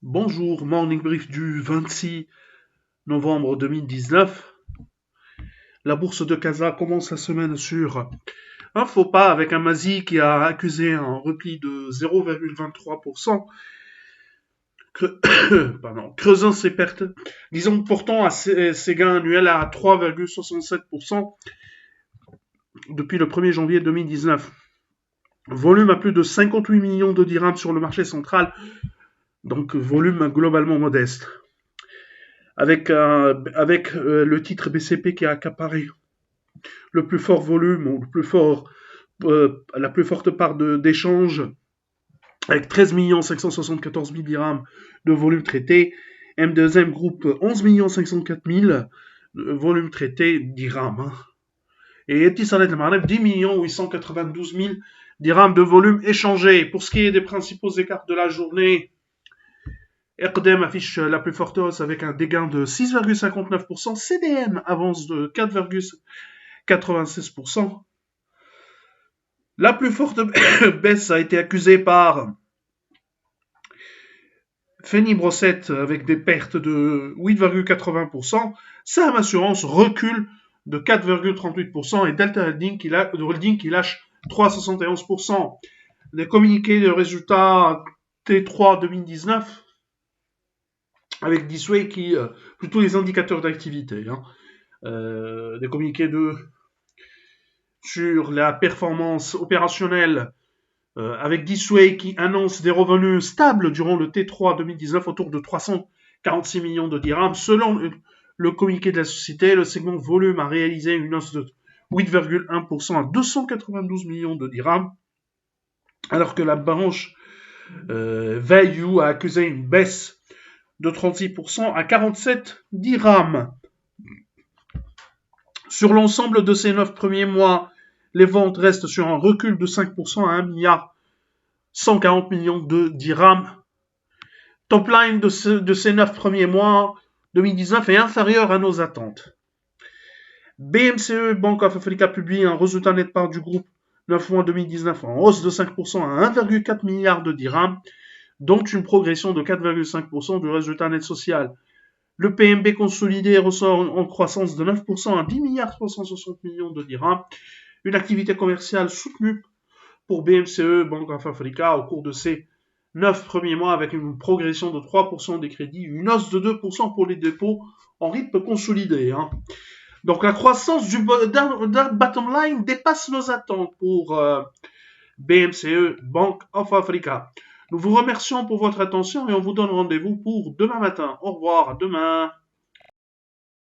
Bonjour, morning brief du 26 novembre 2019. La bourse de Casa commence la semaine sur un faux pas avec un Mazi qui a accusé un repli de 0,23%, creusant ses pertes, disons pourtant à ses gains annuels à 3,67% depuis le 1er janvier 2019. Volume à plus de 58 millions de dirhams sur le marché central, donc volume globalement modeste. Avec le titre BCP qui a accaparé le plus fort volume ou la plus forte part d'échange avec 13 574 000 dirhams de volume traité. M2M groupe 11 504 000 volume traité dirhams. Hein. Et Etisalat Mareb 10 892 000 dirhams de volume échangé. Pour ce qui est des principaux écarts de la journée, Erdem affiche la plus forte hausse avec un dégain de 6,59%. CDM avance de 4,96%. La plus forte baisse a été accusée par Fanny Brossette avec des pertes de 8,80%. Sam Assurance recule de 4,38% et Delta Holding qui lâche 3,71%. Les communiqués de résultats T3 2019 avec Disway qui plutôt les indicateurs d'activité. Des communiqués sur la performance opérationnelle avec Disway qui annonce des revenus stables durant le T3 2019 autour de 346 millions de dirhams. Selon le communiqué de la société, le segment volume a réalisé une hausse de 8,1% à 292 millions de dirhams, alors que la branche Value a accusé une baisse de 36% à 47 dirhams. Sur l'ensemble de ces 9 premiers mois, les ventes restent sur un recul de 5% à 1 milliard 140 millions de dirhams. Top line de ces 9 premiers mois 2019 est inférieur à nos attentes. BMCE Bank of Africa publie un résultat net part du groupe 9 mois 2019 en hausse de 5% à 1,4 milliard de dirhams, dont une progression de 4,5% du résultat net social. Le PMB consolidé ressort en croissance de 9% à 10 milliards 360 millions de dirhams. Une activité commerciale soutenue pour BMCE Bank of Africa au cours de ces 9 premiers mois avec une progression de 3% des crédits, une hausse de 2% pour les dépôts en rythme consolidé. Hein. Donc la croissance d'un bottom line dépasse nos attentes pour BMCE Bank of Africa. Nous vous remercions pour votre attention et on vous donne rendez-vous pour demain matin. Au revoir, à demain.